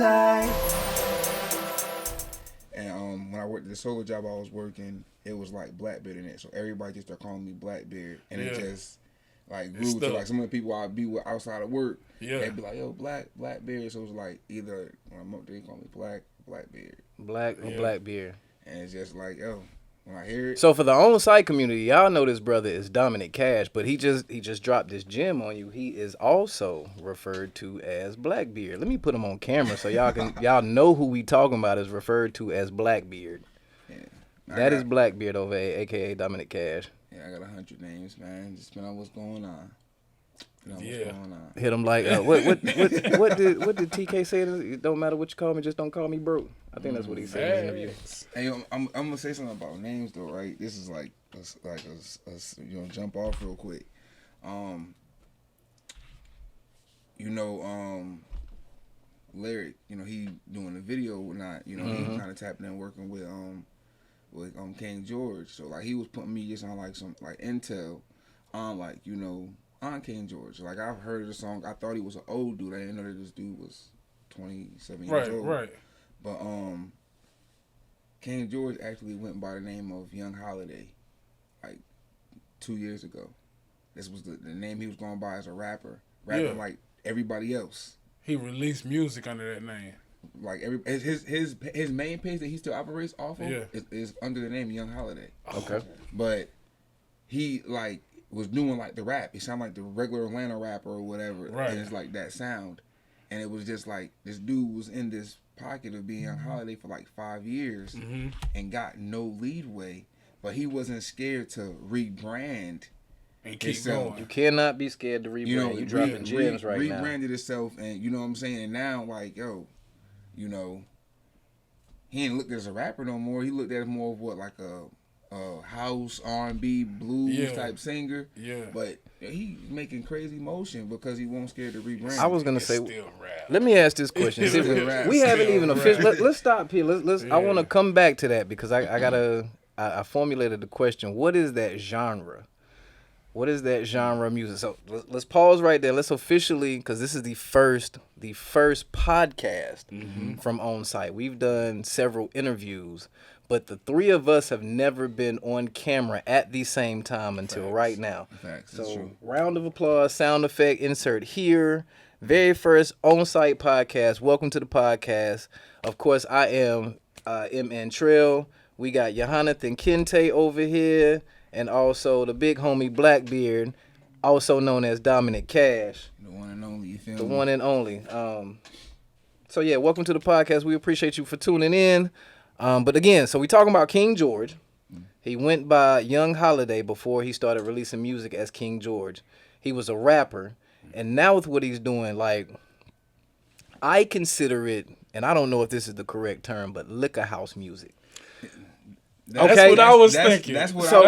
OnSight. And when I worked at the solo job I was working, it was like Blackbeard in it. So everybody just started calling me Blackbeard. And it just like grew to like some of the people I'd be with outside of work. Yeah. They'd be like, yo, Blackbeard. So it was like either when I'm up there, they call me Blackbeard. Black or Blackbeard. And it's just like, yo, when I hear it. So for the OnSight community, y'all know this brother is Domonic Kash, but he just dropped this gem on you. He is also referred to as Blackbeard. Let me put him on camera so y'all know who we talking about is referred to as Blackbeard. Yeah. That is Blackbeard over aka Domonic Kash. Yeah, I got 100 names, man. Just depending on what's going on. Hit him like what did TK say? It don't matter what you call me, just don't call me broke. I think that's what he said in the interview. Hey, I'm gonna say something about names though, right? This is like jump off real quick. Lyric, he doing the video or not, he kind of tapping in working with King George. So like he was putting me just on like some like intel on like on King George. Like I've heard of the song. I thought he was an old dude. I didn't know that this dude was 27 years old. Right. But King George actually went by the name of Young Holiday like 2 years ago. This was the name he was going by as a rapper. Rapping like everybody else. He released music under that name. Like his main page that he still operates off of is under the name Young Holiday. Okay. But he like was doing like the rap. He sounded like the regular Atlanta rapper or whatever. Right. And it's like that sound. And it was just like this dude was in this pocket of being Young Holiday for like 5 years and got no leadway. But he wasn't scared to rebrand and keep himself. Going. You cannot be scared to rebrand. You're dropping gems right now. Rebranded himself, and you know what I'm saying? And now, like, yo, he ain't looked at as a rapper no more. He looked at it more of what, like a house, R&B, blues type singer. Yeah. But he's making crazy motion because he won't scared to rebrand. I was gonna say, let me ask this question. We haven't even officially. Let's stop here. Let's. I want to come back to that because I formulated the question. What is that genre? What is that genre of music? So let's pause right there. Let's officially, because this is the first podcast from OnSight. We've done several interviews, but the three of us have never been on camera at the same time until right now. So round of applause, sound effect, insert here. Very first OnSight podcast. Welcome to the podcast. Of course, I am Antrell. We got Yehonathan Kenta over here. And also the big homie Blackbeard, also known as Domonic Kash. The one and only, you feel me? The one and only. So yeah, welcome to the podcast. We appreciate you for tuning in. But again, so we talking about King George. He went by Young Holiday before he started releasing music as King George. He was a rapper. And now with what he's doing, like, I consider it, and I don't know if this is the correct term, but liquor house music. That's what I was thinking. That's what I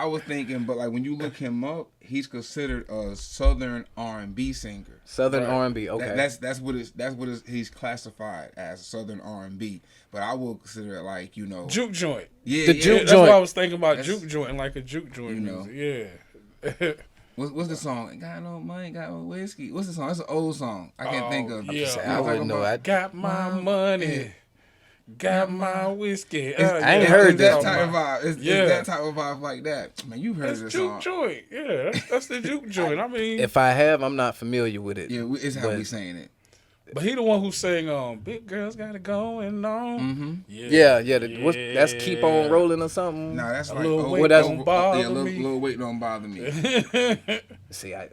was thinking. But like when you look him up, he's considered a Southern R&B singer. Southern R&B, okay. That's what he's classified as, Southern R&B. But I will consider it like juke joint. Yeah, the juke joint. That's what I was thinking about, juke joint, like a juke joint music. Yeah. What's the song? Got no money, got no whiskey. What's the song? It's an old song. I can't think of it. Yeah, I wouldn't know. I got my money. Got my whiskey. I ain't heard that type of vibe. It's that type of vibe like that. Man, you heard this song. Juke joint. Yeah, that's the juke joint. I mean, if I have, I'm not familiar with it. Yeah, it's how we saying it. But he the one who sang "Big Girls Got It Going On." Mm-hmm. Yeah. That's "Keep On Rolling" or something. No, that's like Little Weight Don't Bother Me. Little Weight Don't Bother Me. See, I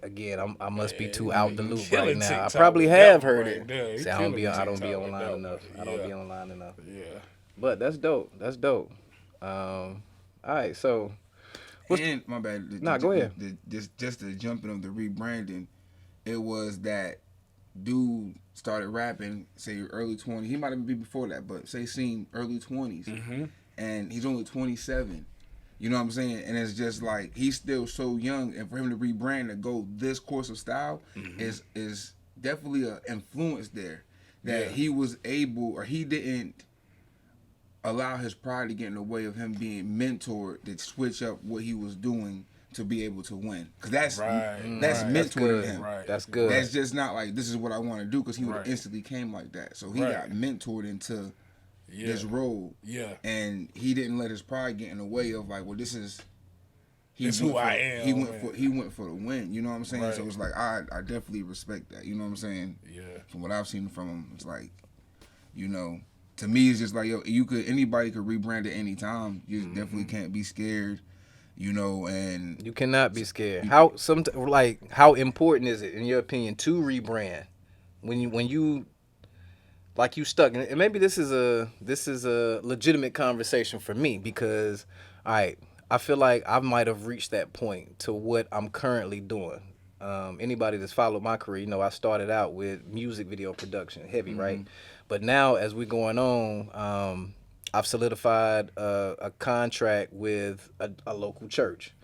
must be too out the loop right now. I probably have heard it. See, I don't be online enough. I don't be online enough. Yeah. But that's dope. All right, so. And my bad. Go ahead. Just the jumping of the rebranding, it was that dude started rapping, say early 20s. He might even be before that, but say seen early 20s, and he's only 27. You know what I'm saying? And it's just like he's still so young, and for him to rebrand and go this course of style is definitely an influence there that he was able, or he didn't allow his pride to get in the way of him being mentored to switch up what he was doing to be able to win. Because that's Right. mentoring him. Right. That's good. That's just not like, this is what I want to do, because he would have Right. instantly came like that. So he Right. got mentored into Yeah. this role. Yeah. And he didn't let his pride get in the way of like, well, this is... It's who I am. He went for the win. You know what I'm saying? Right. So it's like, I definitely respect that. You know what I'm saying? Yeah. From what I've seen from him, it's like, you know, to me, it's just like, yo, anybody could rebrand at any time. You definitely can't be scared, you know, and You cannot be scared. How important is it, in your opinion, to rebrand when you like you stuck? And maybe this is a legitimate conversation for me, because all right, I feel like I might have reached that point to what I'm currently doing. Anybody that's followed my career, you know, I started out with music video production, heavy, right? But now, as we're going on, I've solidified a contract with a local church.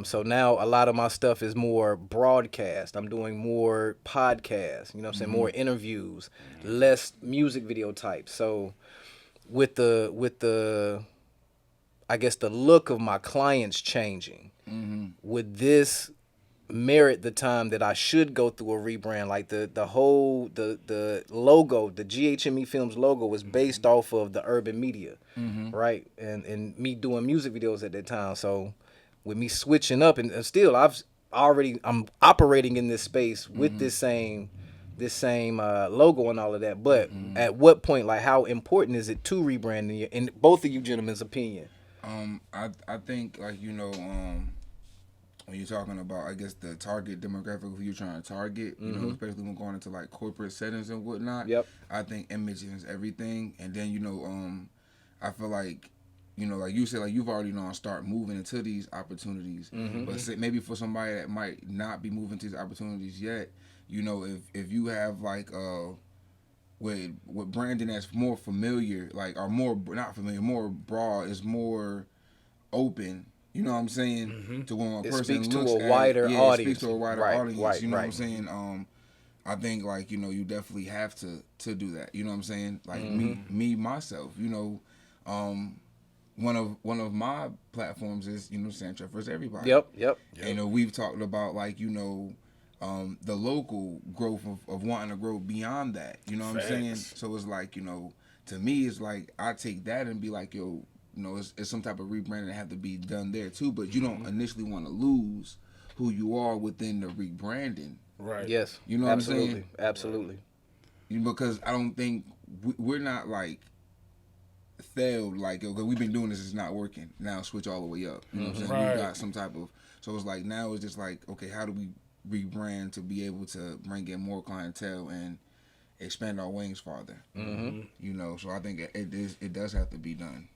So now a lot of my stuff is more broadcast. I'm doing more podcasts, you know what I'm saying, more interviews, less music video type. So with the I guess the look of my clients changing, would this merit the time that I should go through a rebrand? Like the logo, the GHMEFilms logo was based off of the urban media, right? And me doing music videos at that time. So with me switching up, and still I'm operating in this space with this same logo and all of that. But at what point, like, how important is it to rebrand in both of you gentlemen's opinion? I think, like, you know, when you're talking about, I guess, the target demographic who you're trying to target, you know, especially when going into like corporate settings and whatnot. Yep. I think image is everything. And then, you know, I feel like, you know, like you said, like, you've already start moving into these opportunities. But maybe for somebody that might not be moving to these opportunities yet, you know, if you have like with branding that's more familiar, like, or more not familiar, more broad, is more open. You know what I'm saying? To when a person speaks to looks a wider it, audience. It speaks to a wider audience. Right, you know right. what I'm saying? I think, like, you know, you definitely have to do that. You know what I'm saying? Like me myself. You know, one of my platforms is, you know, SantrapVsEverybody. Yep. You know, we've talked about, like, you know, the local growth of wanting to grow beyond that. You know what I'm saying? So it's like, you know, to me, it's like I take that and be like, yo, you know, it's some type of rebranding that have to be done there too. But you don't initially want to lose who you are within the rebranding. Right. Yes. You know absolutely. what I'm saying? Absolutely. Because I don't think we're not like failed, like, okay, we've been doing this, it's not working, now switch all the way up. You know what I'm saying? Right. We got some type of, so it's like, now it's just like, okay, how do we rebrand to be able to bring in more clientele and expand our wings farther? You know, so I think it does have to be done.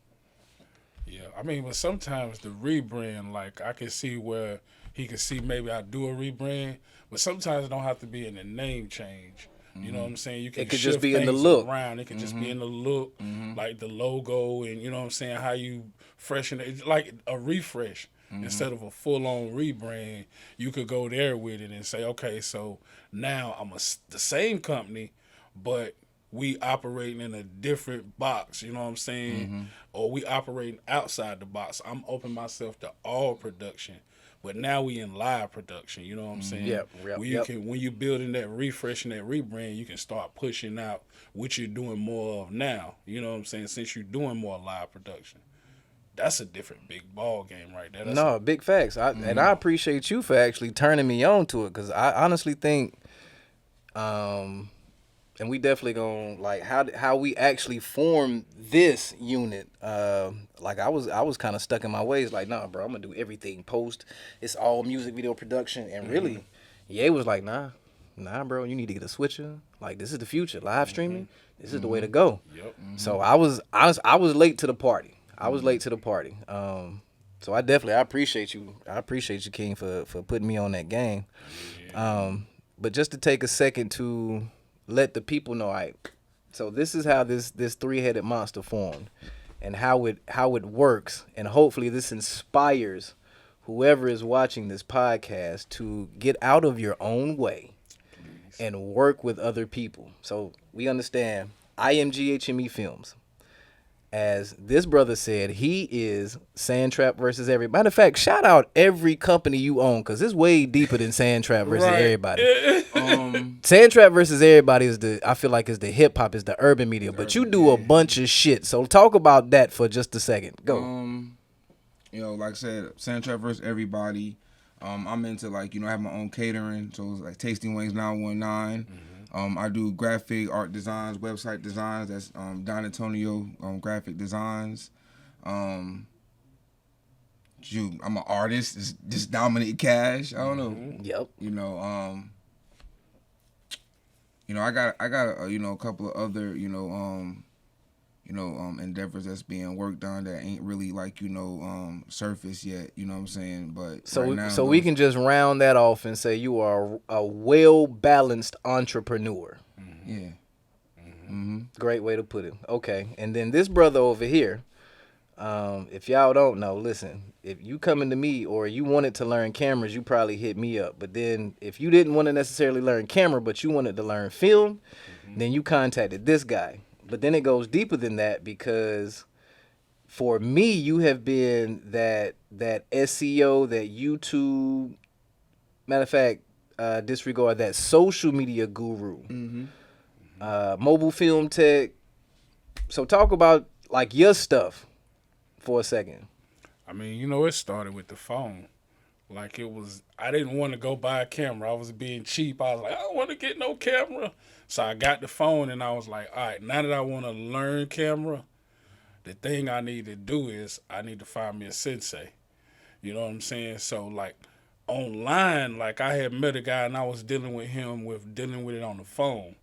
Yeah, I mean, but sometimes the rebrand, like, I can see where he can see maybe I do a rebrand, but sometimes it don't have to be in the name change. You know what I'm saying? You can It could shift just be in the things look. around. It could just be in the look, like the logo, and you know what I'm saying, how you freshen it. It's like a refresh instead of a full-on rebrand. You could go there with it and say, okay, so now I'm the same company, but we operating in a different box. You know what I'm saying? Or we operating outside the box. I'm open myself to all production. But now we in live production, you know what I'm saying? Yep. When you're building that refresh and that rebrand, you can start pushing out what you're doing more of now. You know what I'm saying? Since you're doing more live production. That's a different big ball game right there. Big facts. And I appreciate you for actually turning me on to it, because I honestly think, and we definitely gonna, like, how we actually form this unit. Like, I was kind of stuck in my ways. Like, nah, bro, I'm gonna do everything post. It's all music video production. And really, Ye was like, nah, bro, you need to get a switcher. Like, this is the future. Live streaming, this is the way to go. Yep. So I was late to the party. So I appreciate you. I appreciate you, King, for putting me on that game. But just to take a second to let the people know, so this is how this three-headed monster formed, and how it works, and hopefully this inspires whoever is watching this podcast to get out of your own way and work with other people. So we understand I am GHME Films. as this brother said, he is Santrap versus everybody. Matter of fact, shout out every company you own, because it's way deeper than Santrap versus everybody. Santrap versus everybody is I feel like is the hip hop, is the urban media, but you do a bunch of shit. So talk about that for just a second. Go. You know, like I said, Santrap versus everybody. I'm into, like, you know, I have my own catering, so it's like Tasting Wings 919. I do graphic art designs, website designs. That's Don Antonio Graphic Designs. I'm an artist. It's just Domonic Kash. I don't know. Yep. You know, I got a couple of other endeavors that's being worked on that ain't really, like, surface yet. You know what I'm saying? But so right now, we can just round that off and say you are a well-balanced entrepreneur. Yeah. Great way to put it. Okay, and then this brother over here, if y'all don't know, listen, if you coming to me or you wanted to learn cameras, you probably hit me up. But then if you didn't want to necessarily learn camera, but you wanted to learn film, then you contacted this guy. But then it goes deeper than that, because for me, you have been that SEO, that YouTube, matter of fact, disregard that social media guru, MobileFilmTech. So talk about, like, your stuff for a second. I mean, it started with the phone. Like, I didn't want to go buy a camera. I was being cheap. I was like, I don't want to get no camera. So I got the phone and I was like, all right, now that I want to learn camera, the thing I need to do is I need to find me a sensei. You know what I'm saying? So, like, online, like, I had met a guy and I was dealing with it on the phone.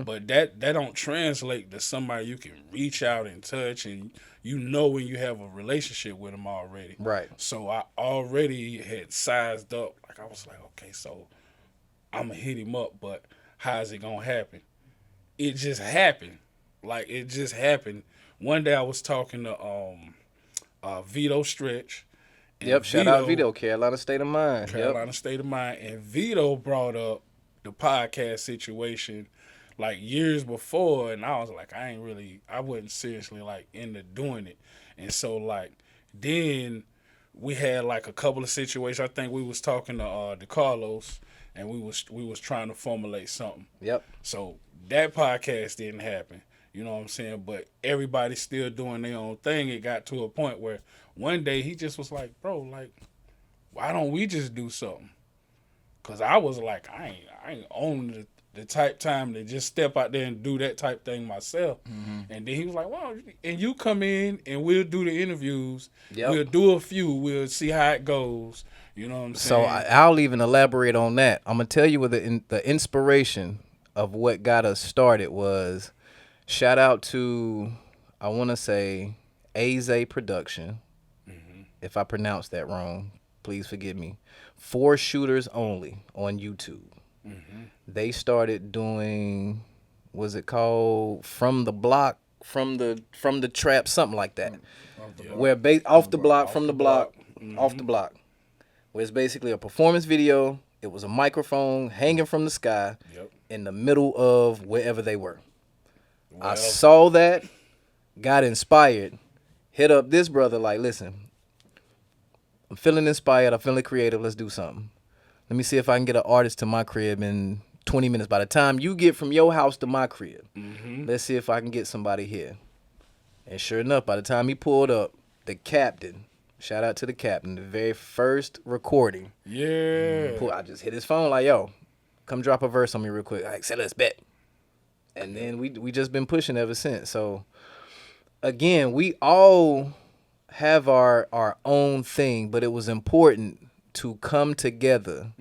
But that don't translate to somebody you can reach out and touch, and when you have a relationship with them already. Right. So I already had sized up. Like, I was like, okay, so I'm going to hit him up, but how's it going to happen? It just happened. Like, it just happened. One day I was talking to Vito Stretch. Yep, shout out Vito, Carolina State of Mind. State of Mind. And Vito brought up the podcast situation like years before, and I was like, I wasn't seriously, like, into doing it. And so, like, then we had, like, a couple of situations. I think we was talking to DeCarlos, and we was trying to formulate something. Yep. So that podcast didn't happen. You know what I'm saying? But everybody's still doing their own thing. It got to a point where one day he just was like, bro, like, why don't we just do something? Because I was like, I ain't on the type time to just step out there and do that type thing myself. And then he was like, well, and you come in and we'll do the interviews. Yep. We'll do a few. We'll see how it goes. You know what I'm saying? So I'll even elaborate on that. I'm going to tell you what the inspiration of what got us started was, shout out to, I want to say, Aze Production. If I pronounced that wrong, please forgive me. 4 Shooters Only on YouTube. They started doing, was it called From the Block, from the Trap, something like that. Off the block, where it's basically a performance video. It was a microphone hanging from the sky in the middle of wherever they were. Well, I saw that, got inspired, hit up this brother like, listen, I'm feeling inspired, I'm feeling creative, let's do something. Let me see if I can get an artist to my crib in 20 minutes. By the time you get from your house to my crib, let's see if I can get somebody here. And sure enough, by the time he pulled up, the captain, shout out to the captain, the very first recording. Yeah. I just hit his phone like, yo, come drop a verse on me real quick. Like, say, let's bet. And then we just been pushing ever since. So, again, we all have our own thing, but it was important to come together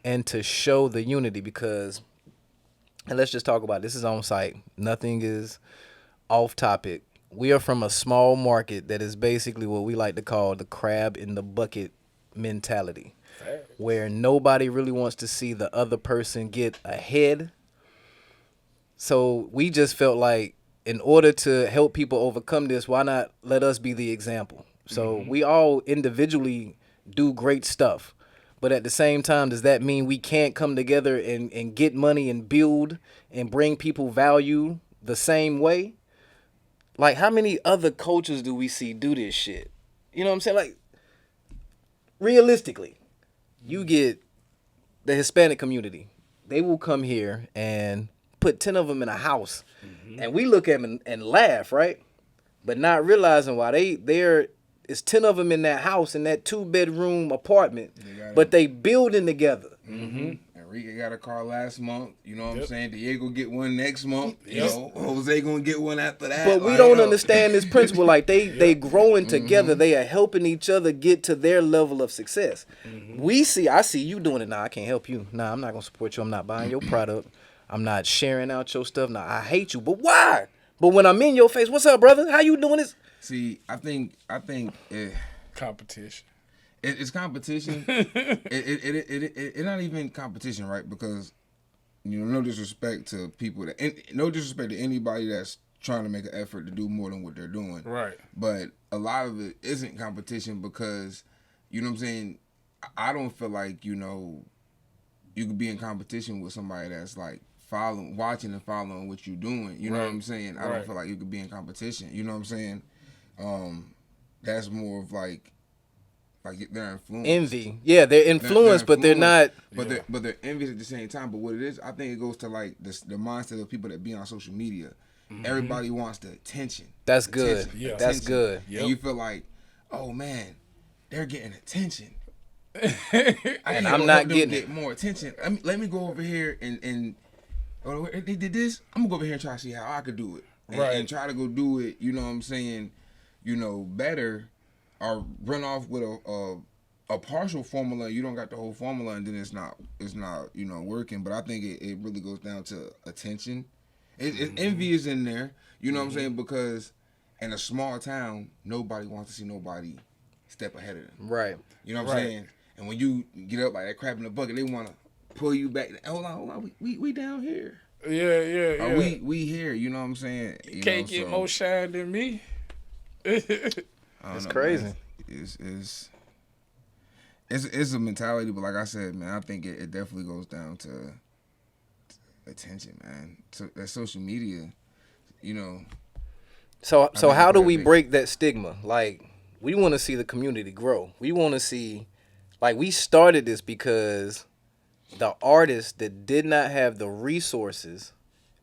and to show the unity, because, and let's just talk about it. This is OnSight. Nothing is off topic. We are from a small market that is basically what we like to call the crab in the bucket mentality, where nobody really wants to see the other person get ahead. So we just felt like, in order to help people overcome this, why not let us be the example? So we all individually do great stuff, but at the same time, does that mean we can't come together and get money and build and bring people value the same way? like, how many other cultures do we see do this shit? You know what I'm saying? Like, realistically, you get the Hispanic community. They will come here and put 10 of them in a house. And we look at them and laugh, right? But not realizing why there is 10 of them in that house, in that 2-bedroom apartment, but they building together. Enrique got a car last month. You know what I'm saying? Diego get one next month. You know, Jose gonna get one after that. But we don't understand this principle. Like, they growing together. They are helping each other get to their level of success. I see you doing it. Nah, I can't help you. Nah, I'm not gonna support you. I'm not buying your product. I'm not sharing out your stuff. Nah, I hate you. But why? But when I'm in your face, what's up, brother? How you doing this? See, I think competition. It's competition. It's not even competition, right? Because, you know, no disrespect to people no disrespect to anybody that's trying to make an effort to do more than what they're doing. Right. But a lot of it isn't competition because, you know what I'm saying, I don't feel like, you know, you could be in competition with somebody that's like watching and following what you're doing. You know what I'm saying? I don't feel like you could be in competition. You know what I'm saying? That's more of like their influence. Envy. Yeah, they're influenced, but they're not. But they're envious at the same time. But what it is, I think it goes to like the mindset of people that be on social media. Everybody wants the attention. That's good. Yeah, that's good. And you feel like, oh man, they're getting attention. And I'm not getting get more attention. Let me go over here and they did this. I'm gonna go over here and try to see how I could do it. And try to go do it. You know what I'm saying? You know, better, or run off with a partial formula. You don't got the whole formula, and then it's not you know, working. But I think it really goes down to attention. Envy is in there. You know what I'm saying? Because in a small town, nobody wants to see nobody step ahead of them. Right. You know what I'm saying? And when you get up like that crab in the bucket, they want to pull you back. Hold on, we down here. Yeah. We here. You know what I'm saying? You can't get more shine than me. It's crazy. Man. It's a mentality, but like I said, man, I think it definitely goes down to attention, man. So that social media, you know. So how do we break that stigma? Like, we want to see the community grow. We want to see, like, we started this because the artists that did not have the resources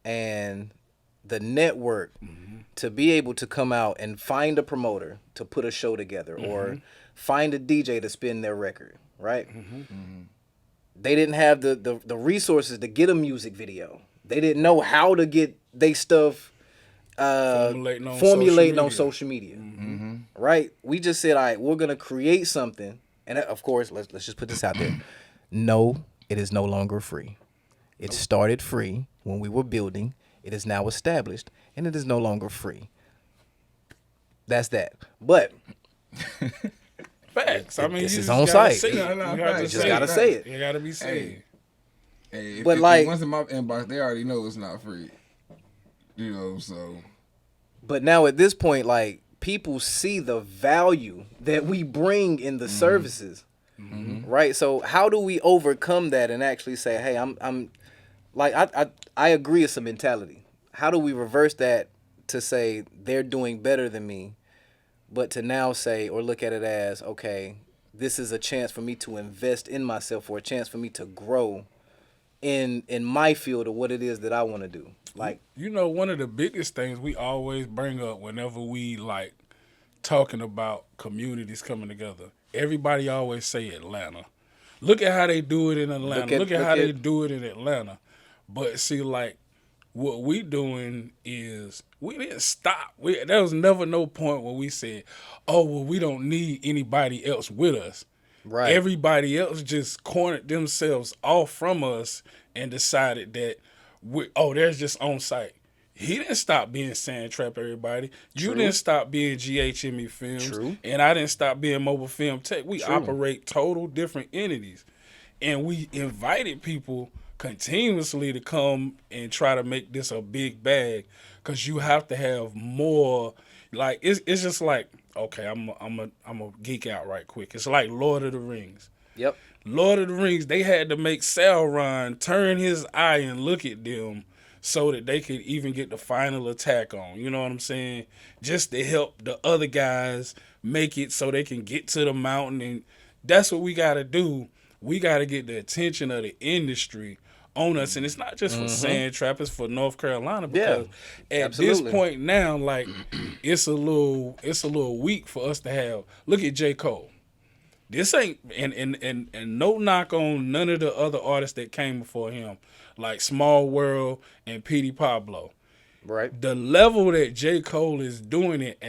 and the network to be able to come out and find a promoter to put a show together or find a DJ to spin their record, right? They didn't have the resources to get a music video. They didn't know how to get their stuff formulating on social media. Right? We just said, all right, we're going to create something. And of course, let's just put this out there. No, it is no longer free. It started free when we were building. It is now established, and it is no longer free. That's that. But facts. I mean, this is OnSight. You just gotta say it. You gotta be saying. Hey, but if once in my inbox, they already know it's not free. You know, so. But now at this point, like, people see the value that we bring in the services, right? So how do we overcome that and actually say, hey, I'm like, I agree it's a mentality. How do we reverse that to say they're doing better than me, but to now say or look at it as, okay, this is a chance for me to invest in myself or a chance for me to grow in my field of what it is that I want to do. Like, you know, one of the biggest things we always bring up whenever we like talking about communities coming together, everybody always say Atlanta. Look at how they do it in Atlanta. Look at how they do it in Atlanta. But see, like, what we doing is we didn't stop. There was never no point where we said, oh, well, we don't need anybody else with us. Right. Everybody else just cornered themselves off from us and decided that, there's just OnSight. He didn't stop being SantrapVsEverybody. You didn't stop being GHMEFilms. True. And I didn't stop being MobileFilmTech. We operate total different entities. And we invited people continuously to come and try to make this a big bag, because you have to have more. Like, it's just like, okay, I'm a geek out right quick. It's like Lord of the Rings. Yep. Lord of the Rings, they had to make Sauron turn his eye and look at them so that they could even get the final attack on. You know what I'm saying? Just to help the other guys make it so they can get to the mountain. And that's what we got to do. We got to get the attention of the industry on us. And it's not just for Santrap, it's for North Carolina, because at this point now, like, it's a little weak for us to have. Look at J. Cole. This ain't and no knock on none of the other artists that came before him, like Small World and Petey Pablo. Right. The level that J. Cole is doing it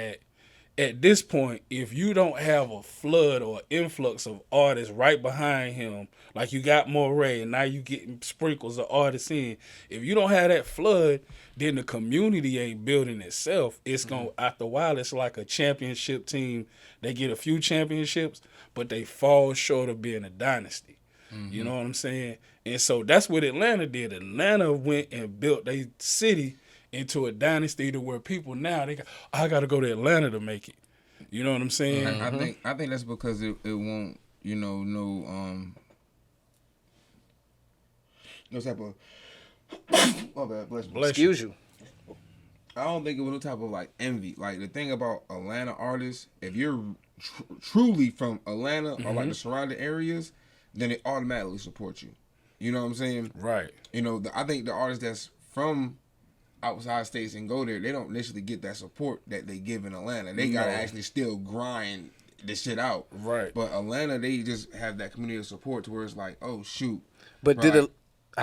at this point, if you don't have a flood or influx of artists right behind him, like you got Moray and now you getting sprinkles of artists in, if you don't have that flood, then the community ain't building itself. It's going to, after a while, it's like a championship team. They get a few championships, but they fall short of being a dynasty. You know what I'm saying? And so that's what Atlanta did. Atlanta went and built their city into a dynasty to where people now, I got to go to Atlanta to make it. You know what I'm saying? I think that's because it won't, no type of my bad, bless me. Excuse you. I don't think it was no type of like envy. Like the thing about Atlanta artists, if you're truly from Atlanta or like the surrounding areas, then they automatically support you. You know what I'm saying? Right. I think the artists that's from outside states and go there, they don't initially get that support that they give in Atlanta. They gotta actually still grind this shit out. Right. But Atlanta, they just have that community of support to where it's like, oh shoot. But I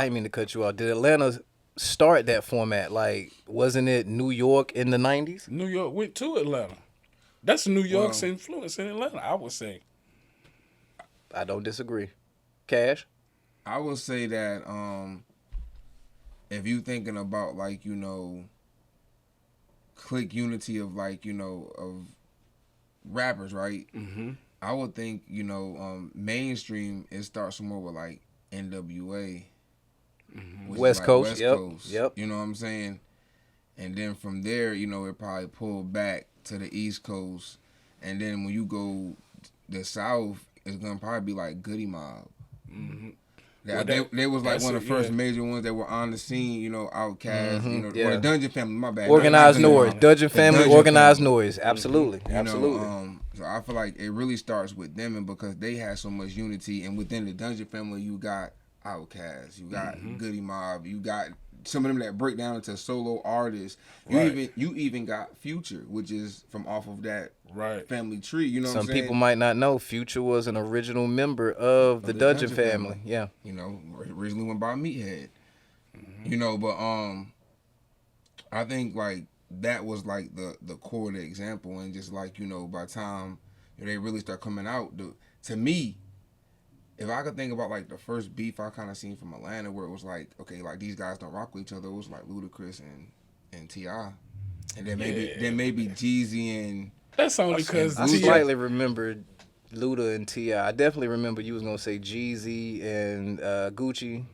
didn't mean to cut you off. Did Atlanta start that format? Like, wasn't it New York in the 90s? New York went to Atlanta. That's New York's influence in Atlanta, I would say. I don't disagree. Cash? I would say that if you thinking about like, clique unity of like, of rappers, right? I would think, mainstream, it starts more with like NWA. West Coast, yep. You know what I'm saying? And then from there, it probably pulled back to the East Coast. And then when you go the South, it's going to probably be like Goody Mob. They was like one of the first major ones that were on the scene, Outkast, or the Dungeon Family, my bad. Organized Noise. Dungeon Family, Organized Noise. Absolutely. Absolutely. So I feel like it really starts with them, and because they had so much unity, and within the Dungeon Family, you got Outkast, you got Goody Mob, you got some of them that break down into solo artists. You even got Future, which is from off of that family tree. You know what I'm saying? Some people might not know Future was an original member of the Dungeon family. Yeah. Originally went by Meathead. But I think like that was like the core of the example, and just like, by the time they really start coming out, to me, if I could think about like the first beef I kind of seen from Atlanta, where it was like, okay, like these guys don't rock with each other, it was like Ludacris and T.I. And then maybe Jeezy and... That's only because I slightly remember Luda and T.I. I definitely remember you was going to say Jeezy and Gucci.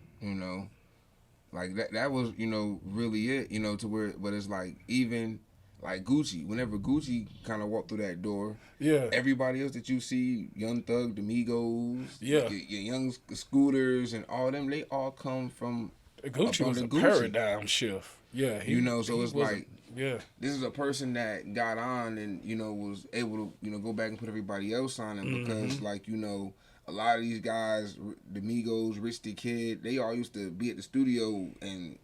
Like that was, really it, to where, but it's like even... Like Gucci, whenever Gucci kind of walked through that door, everybody else that you see, Young Thug, the Migos, your Young Scooters, and all them, they all come from Gucci was a paradigm shift. Yeah, so it's like, this is a person that got on and was able to go back and put everybody else on, and because like a lot of these guys, the Migos, Rich the Kid, they all used to be at the studio and.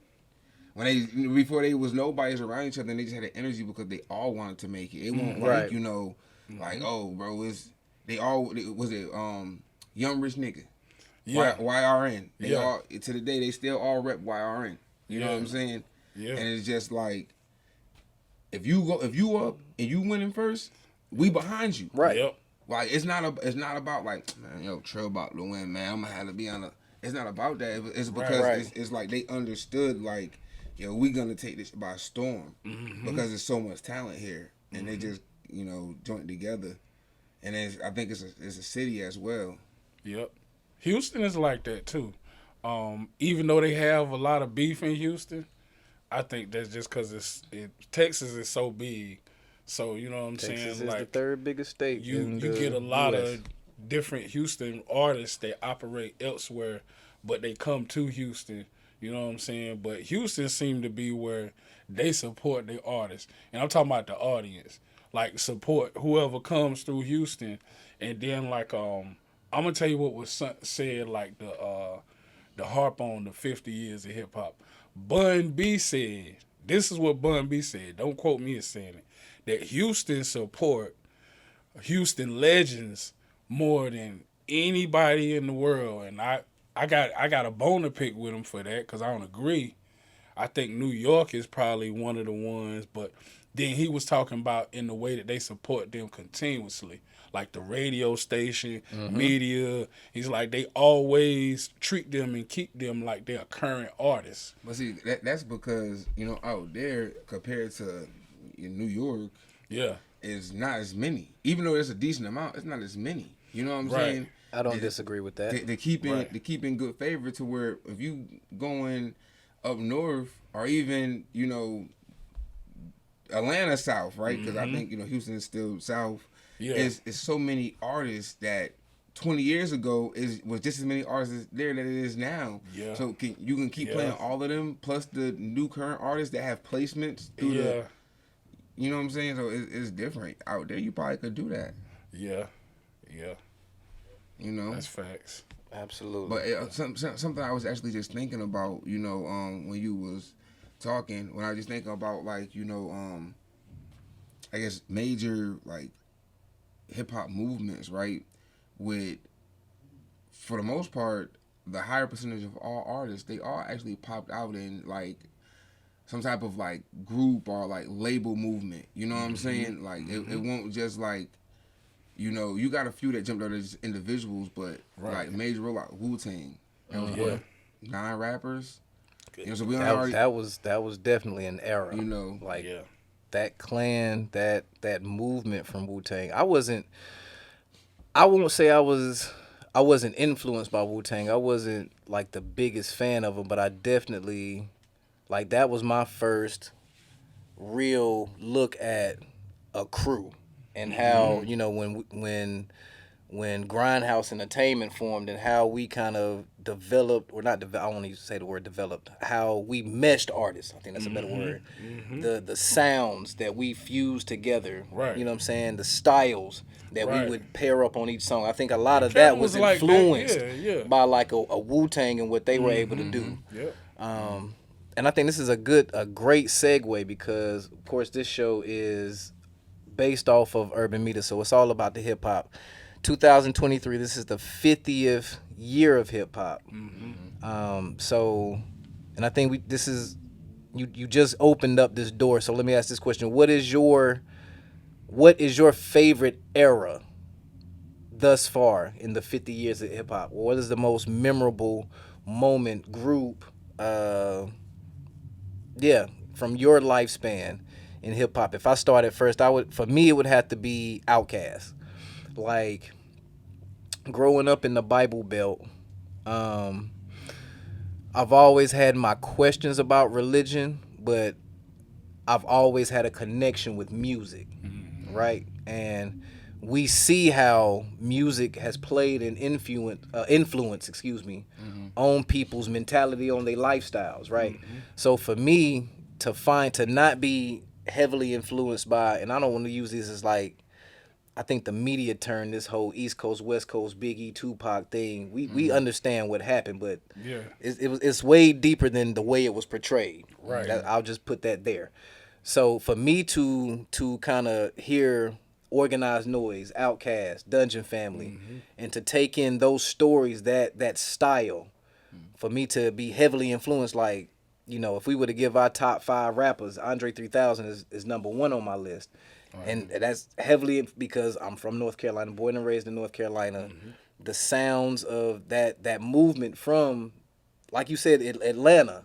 Before they was nobody's around each other, and they just had the energy because they all wanted to make it. It wasn't like, like, oh, bro, was it Young Rich Nigga? Yeah. YRN. They all, to the day, they still all rep YRN. You know what I'm saying? Yeah. And it's just like, if you up and you winning first, we behind you. Right. Yep. Like, it's not about like, man, Trell about to win, man. I'm gonna have to be on it's not about that. It's because it's like they understood like, we gonna take this by storm because there's so much talent here, and they just joined together, and I think it's a city as well. Yep, Houston is like that too. Even though they have a lot of beef in Houston, I think that's just because Texas is so big. So you know what I'm saying? Texas is like the third biggest state. You get a lot of different Houston artists that operate elsewhere, but they come to Houston. You know what I'm saying? But Houston seemed to be where they support their artists. And I'm talking about the audience. Like, support whoever comes through Houston. And then, like, I'm going to tell you what was said, like, the harp on the 50 years of hip-hop. Bun B said, this is what Bun B said. Don't quote me as saying it. That Houston support Houston legends more than anybody in the world. And I got a bone to pick with him for that because I don't agree. I think New York is probably one of the ones, but then he was talking about in the way that they support them continuously, like the radio station, media. He's like, they always treat them and keep them like they're current artists. But see, that's because, out there compared to in New York, is not as many. Even though there's a decent amount, it's not as many. You know what I'm saying? I don't disagree with that. They keep in good favor to where if you going up north or even, Atlanta south, right? Because I think, Houston is still south. Yeah. It's so many artists that 20 years ago was just as many artists there that it is now. Yeah. So you can keep playing all of them, plus the new current artists that have placements through the, you know what I'm saying? So it's different. Out there, you probably could do that. Yeah. That's facts. Absolutely. But something I was actually just thinking about, when you was talking, when I was just thinking about, like, I guess major, like, hip-hop movements, right? With, for the most part, the higher percentage of all artists, they all actually popped out in, like, some type of, like, group or, like, label movement. You know what I'm saying? Like, it won't just, like, you got a few that jumped out as individuals, but, like, major role, like Wu-Tang. That was what? 9 rappers? So we that was definitely an era. That clan, that movement from Wu-Tang. I won't say I wasn't influenced by Wu-Tang. I wasn't like the biggest fan of them, but I definitely, like, that was my first real look at a crew and how, when Grindhouse Entertainment formed and how we kind of developed, or not developed, I don't even say the word developed, how we meshed artists. I think that's a better word. The sounds that we fused together, right? You know what I'm saying? The styles that we would pair up on each song. I think a lot of that was influenced by like a Wu-Tang and what they were able to do. And I think this is a great segue because, of course, this show is based off of Urban Media, so it's all about the hip hop. 2023, this is the 50th year of hip hop. So, and I think this is, you just opened up this door. So let me ask this question: What is your favorite era thus far in the 50 years of hip hop? What is the most memorable moment, group, from your lifespan in hip hop? If I started first, for me it would have to be Outkast. Like, growing up in the Bible Belt, I've always had my questions about religion, but I've always had a connection with music, right? And we see how music has played an influence, on people's mentality, on their lifestyles, right? So for me to not be heavily influenced by, and I don't want to use this as like, I think the media turned this whole East Coast, West Coast, Biggie, Tupac thing. We understand what happened, but it's way deeper than the way it was portrayed. Right. I'll just put that there. So for me to kind of hear Organized Noise, Outkast, Dungeon Family, and to take in those stories, that style, for me to be heavily influenced, like, if we were to give our top 5 rappers, Andre 3000 is number 1 on my list. Right. And that's heavily because I'm from North Carolina, born and raised in North Carolina. The sounds of that movement from, like you said, Atlanta,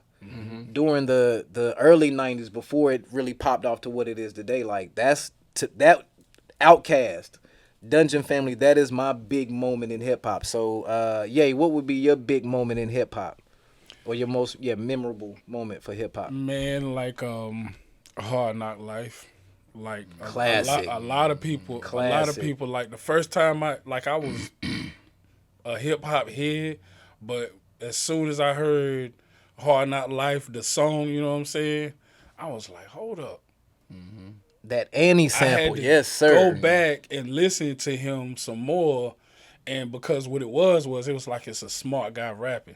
during the early 90s, before it really popped off to what it is today. Like, that Outkast, Dungeon Family, that is my big moment in hip hop. So, what would be your big moment in hip hop, or your most memorable moment for hip hop? Man, like Hard Knock Life. Like a lot of people, like the first time I was a hip hop head, but as soon as I heard Hard Knock Life, the song, you know what I'm saying? I was like, hold up. That Annie sample, I had to yes, sir. go back and listen to him some more, and because what it was it was like it's a smart guy rapping,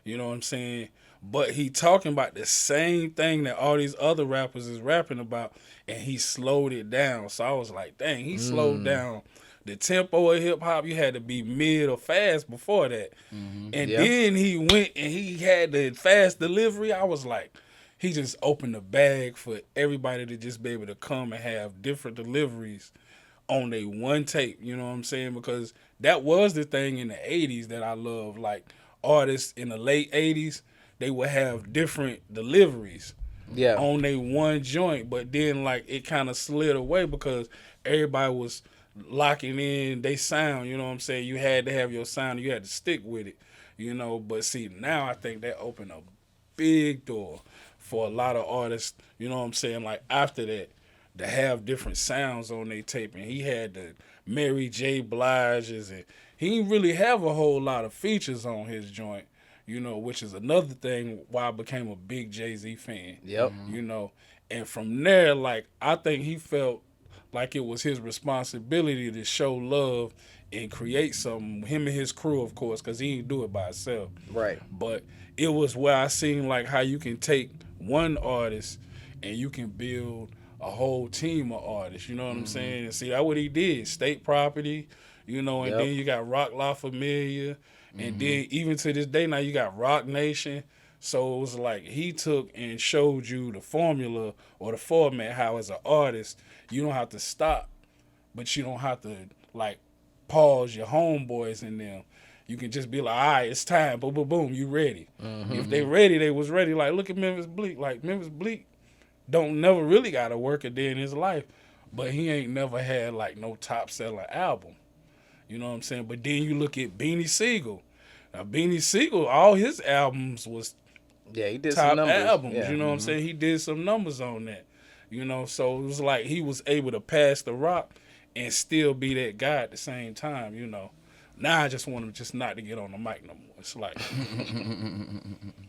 you know what I'm saying? But he talking about the same thing that all these other rappers is rapping about, and he slowed it down. So I was like, dang, he slowed down the tempo of hip hop. You had to be mid or fast before that, and then he went and he had the fast delivery. I was like, he just opened the bag for everybody to just be able to come and have different deliveries on a one tape, you know what I'm saying? Because that was the thing in the 80s that I love. Like, artists in the late 80s, they would have different deliveries on a one joint, but then, like, it kind of slid away because everybody was locking in they sound, you know what I'm saying? You had to have your sound, you had to stick with it, you know? But see, now I think that opened a big door for a lot of artists, you know what I'm saying, like after that, to have different sounds on their tape. And he had the Mary J. Blige's, and he didn't really have a whole lot of features on his joint, you know, which is another thing why I became a big Jay-Z fan. You know, and from there, like, I think he felt like it was his responsibility to show love and create something, him and his crew, of course, because he didn't do it by himself. Right. But it was where I seen, like, how you can take one artist and you can build a whole team of artists, you know what I'm saying? And see, that's what he did. State Property, you know, and then you got Rock La Familia, and then even to this day now you got Rock Nation. So it was like he took and showed you the formula or the format, how as an artist, you don't have to stop, but you don't have to, like, pause your homeboys in them. You can just be like, all right, it's time. Boom, boom, boom, you ready. If they ready, they was ready. Like, look at Memphis Bleak. Like, Memphis Bleak don't never really got to work a day in his life, but he ain't never had, like, no top-selling album. You know what I'm saying? But then you look at Beanie Siegel. Now, Beanie Siegel, all his albums was he did top some numbers. albums. You know what I'm saying? He did some numbers on that. You know, so it was like he was able to pass the rock and still be that guy at the same time, you know. Now I just want him just not to get on the mic no more. It's like,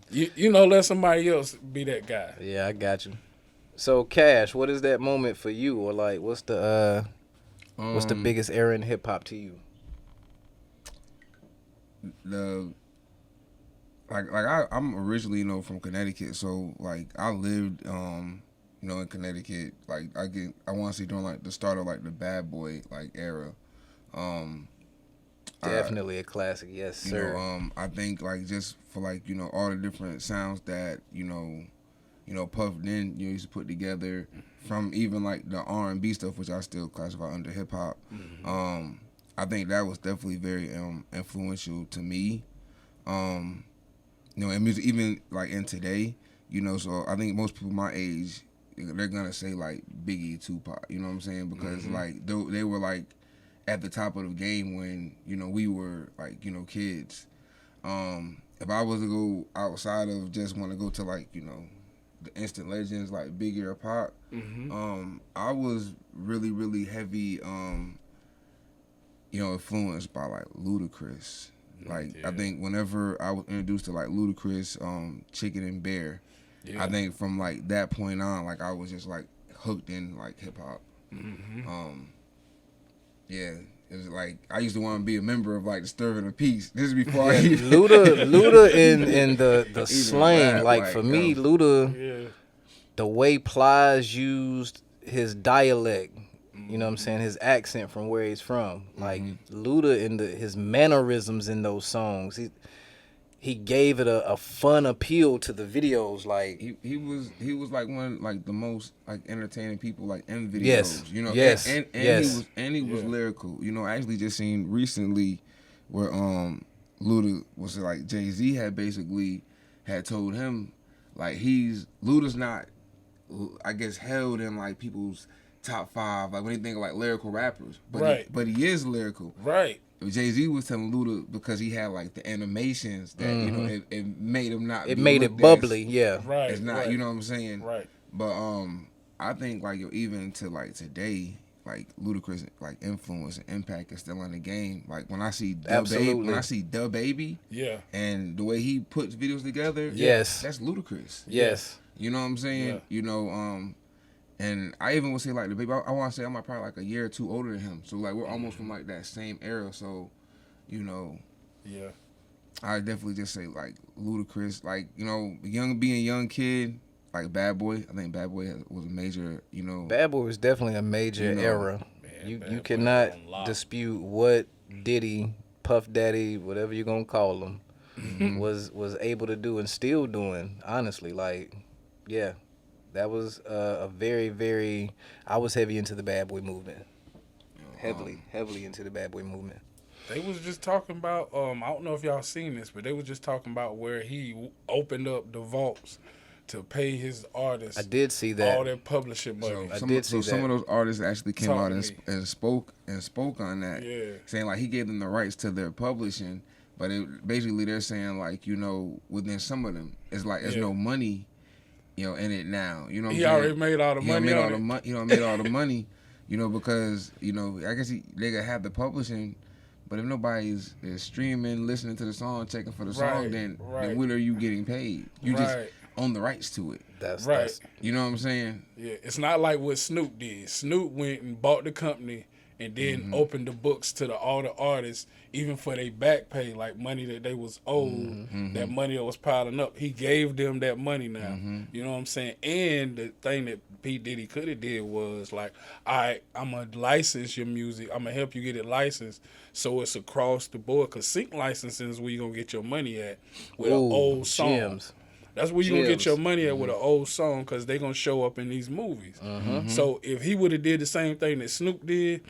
you know, let somebody else be that guy. Yeah, I got you. So, Cash, what is that moment for you? Or, like, what's the biggest era in hip-hop to you? I'm originally, you know, from Connecticut, so, like, I lived, you know, in Connecticut. Like, I want to say during, like, the start of, like, the Bad Boy, like, era. Definitely a classic, yes, sir. You know, I think, like, just for, like, you know, all the different sounds that, you know, Puff then, you know, used to put together, from even, like, the R&B stuff, which I still classify under hip-hop. I think that was definitely very influential to me. You know, and music, even, like, in today, you know, so I think most people my age, they're going to say, like, Biggie, Tupac, you know what I'm saying? Because, like, they were, like, at the top of the game when, you know, we were, like, you know, kids. If I was to go outside of just want to go to, like, you know, the instant legends like Biggie or Pac, I was really, really heavy, you know, influenced by, like, Ludacris. Like, I think whenever I was introduced to, like, Ludacris, Chicken and Bear, I think from, like, that point on, like, I was just, like, hooked in, like, hip-hop. Yeah, it was like I used to want to be a member of, like, Disturbing the Peace. This is before I even Luda in the slang, rap, like, for me, Luda, the way Plies used his dialect, you know what I'm saying, his accent from where he's from, like, Luda and his mannerisms in those songs, he gave it a fun appeal to the videos. Like, he was like one, like, the most, like, entertaining people, like, in videos. Yes. You know. Yes. And he was lyrical. You know, I actually just seen recently where Luda was like Jay-Z had basically had told him, like, Luda's not, I guess, held in, like, people's top 5, like, when they think of, like, lyrical rappers. But but he is lyrical. Right. Jay-Z was telling Luda because he had, like, the animations that, you know, it made him not. It made it bubbly, Right. It's not, you know what I'm saying? Right. But I think, like, even to, like, today, like Ludacris like influence and impact is still on the game. Like when I see Da Baby, yeah, and the way he puts videos together, yes, that's Ludacris. Yes, you know what I'm saying. Yeah. You know, and I even would say like the Baby. I want to say I'm probably like a year or two older than him. So like we're almost from like that same era. So, you know, yeah. I definitely just say like Ludacris. Like being a young kid. Like Bad Boy, I think Bad Boy was a major, Bad Boy was definitely a major era. Man, you cannot dispute what Diddy, Puff Daddy, whatever you're gonna call him, was able to do and still doing. Honestly, like, yeah, that was a very, very. I was heavy into the Bad Boy movement. Heavily into the Bad Boy movement. They was just talking about. I don't know if y'all seen this, but they was just talking about where he opened up the vaults to pay his artists. I did see that. All their publishing money. Some of those artists actually came out and spoke on that. Yeah. Saying like he gave them the rights to their publishing, but basically they're saying like, within some of them, it's like there's no money, in it now. You know what I'm saying? He already made all the money on it. Made all the money, because, I guess they could have the publishing, but if nobody's is streaming, listening to the song, checking for the song, then when are you getting paid? You just own the rights to it. That's you know what I'm saying? Yeah, it's not like what Snoop did. Snoop went and bought the company and then opened the books to all the artists, even for their back pay, like money that they was owed, that money that was piling up. He gave them that money now. You know what I'm saying? And the thing that P. Diddy could have did was like, all right, I'm going to license your music. I'm going to help you get it licensed so it's across the board. Because sync licensing is where you're going to get your money at with an old song. Gems. That's where you're going to get your money at with an old song because they're going to show up in these movies. So if he would have did the same thing that Snoop did,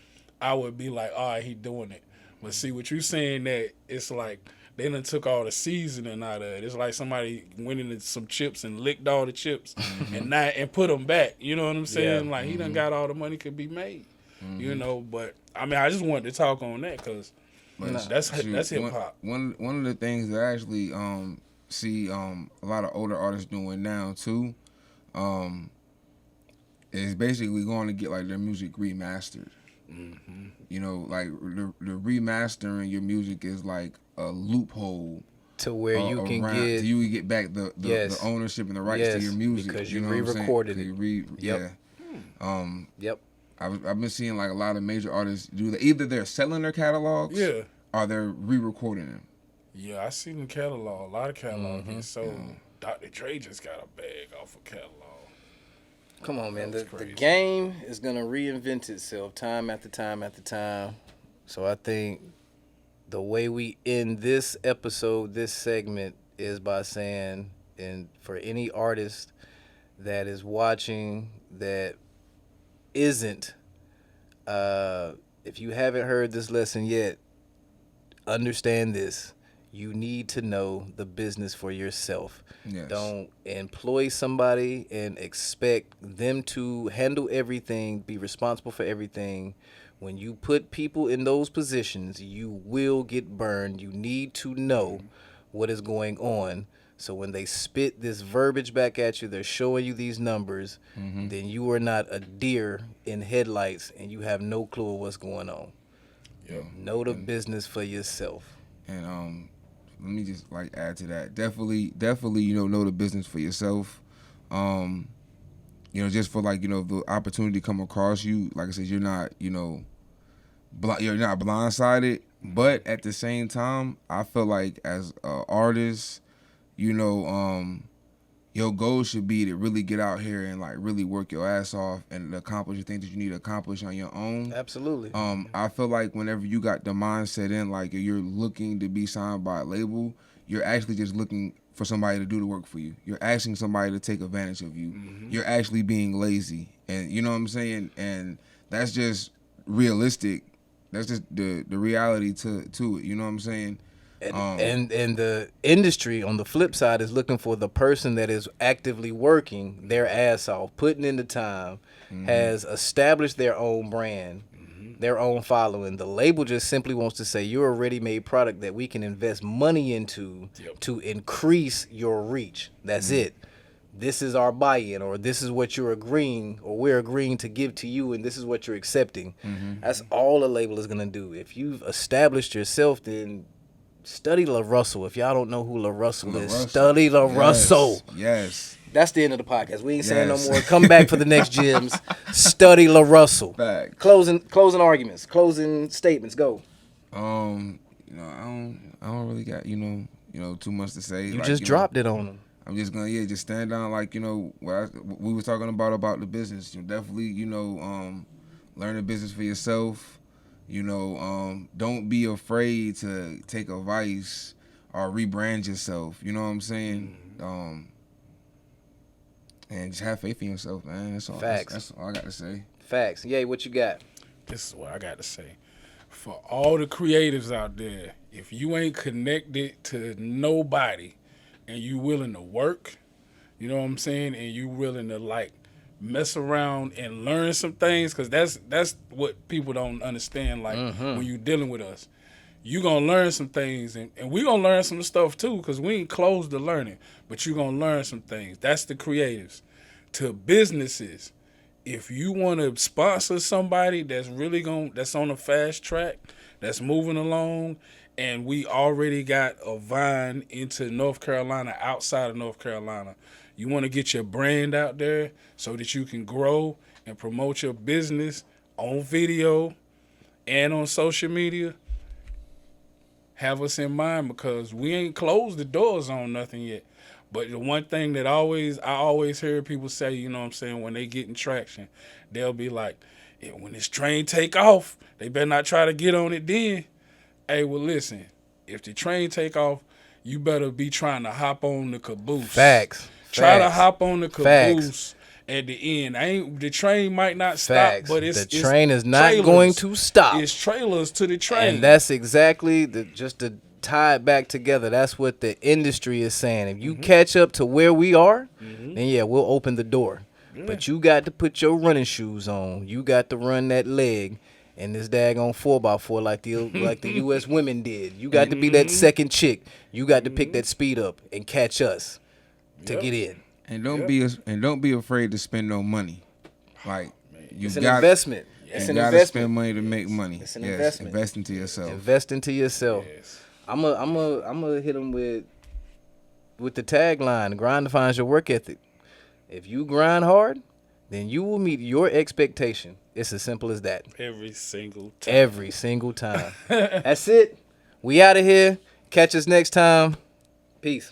I would be like, all right, he doing it. But see, what you saying that it's like they done took all the seasoning out of it. It's like somebody went into some chips and licked all the chips and put them back. You know what I'm saying? Yeah. Like he done got all the money could be made. But I mean, I just wanted to talk on that because that's hip hop. One of the things that I actually see a lot of older artists doing now too is basically going to get like their music remastered. Like the remastering your music is like a loophole to where you can get back the ownership and the rights to your music because you re-recorded it. I've been seeing like a lot of major artists do that. Either they're selling their catalogs, or they're re-recording them. Yeah, I seen the catalog. A lot of catalog getting sold. Dr. Dre just got a bag off of catalog. Come on, man. The game is going to reinvent itself time after time after time. So I think the way we end this episode, this segment, is by saying, and for any artist that is watching that isn't, if you haven't heard this lesson yet, understand this. You need to know the business for yourself. Yes. Don't employ somebody and expect them to handle everything, be responsible for everything. When you put people in those positions, you will get burned. You need to know what is going on. So when they spit this verbiage back at you, they're showing you these numbers, then you are not a deer in headlights and you have no clue of what's going on. Yeah. Know the business for yourself. And let me just like add to that. Definitely, know the business for yourself. Just for like, the opportunity to come across you. Like I said, you're not, you're not blindsided. But at the same time, I feel like as an artist, your goal should be to really get out here and like really work your ass off and accomplish the things that you need to accomplish on your own. Absolutely. I feel like whenever you got the mindset in like you're looking to be signed by a label, you're actually just looking for somebody to do the work for you. You're asking somebody to take advantage of you. You're actually being lazy, and you know what I'm saying. And that's just realistic. That's just the reality to it. You know what I'm saying. And the industry on the flip side is looking for the person that is actively working their ass off, putting in the time, has established their own brand, their own following. The label just simply wants to say you're a ready-made product that we can invest money into to increase your reach. That's it. this is our buy-in, or this is what you're agreeing, or we're agreeing to give to you, and this is what you're accepting. That's all a label is going to do. If you've established yourself, then study La Russell. If y'all don't know who La Russell is, study La Russell. Yes. That's the end of the podcast. We ain't saying no more. Come back for the next gems. Study La Russell. Facts. Closing arguments. Closing statements. Go. You know, I don't really got, you know, too much to say. You just dropped it on them. I'm just gonna just stand down, like, you know, what we were talking about the business. You know, definitely, you know, learn the business for yourself. You know, don't be afraid to take advice or rebrand yourself. You know what I'm saying? And just have faith in yourself, man. That's all. Facts. That's all I got to say. Facts. Yay, what you got? This is what I got to say. For all the creatives out there, if you ain't connected to nobody and you willing to work, you know what I'm saying, and you willing to, like, mess around and learn some things, because that's what people don't understand, like, when you dealing with us. You going to learn some things, and we going to learn some stuff too, because we ain't closed to learning, but you going to learn some things. That's the creatives. To businesses, if you want to sponsor somebody that's really that's on a fast track, that's moving along, and we already got a vine into North Carolina, outside of North Carolina, you want to get your brand out there so that you can grow and promote your business on video and on social media, have us in mind, because we ain't closed the doors on nothing yet. But the one thing that I always hear people say, you know what I'm saying, when they get in traction, they'll be like, when this train take off, they better not try to get on it then. Hey, well, listen, if the train take off, you better be trying to hop on the caboose. Facts. Try to hop on the caboose. At the end, the train might not stop, but the train is not going to stop. It's trailers to the train, and that's exactly just to tie it back together. That's what the industry is saying. If you catch up to where we are, then we'll open the door. But you got to put your running shoes on. You got to run that leg and this daggone 4x4 like the U.S. women did. You got to be that second chick. You got to pick that speed up and catch us to get in. And don't be afraid to spend no money. Like, it's an investment. You gotta spend money to make money. It's an investment. Invest into yourself. Invest into yourself. Yes. I'm a hit them with the tagline: grind defines your work ethic. If you grind hard, then you will meet your expectation. It's as simple as that. Every single time. Every single time. That's it. We out of here. Catch us next time. Peace.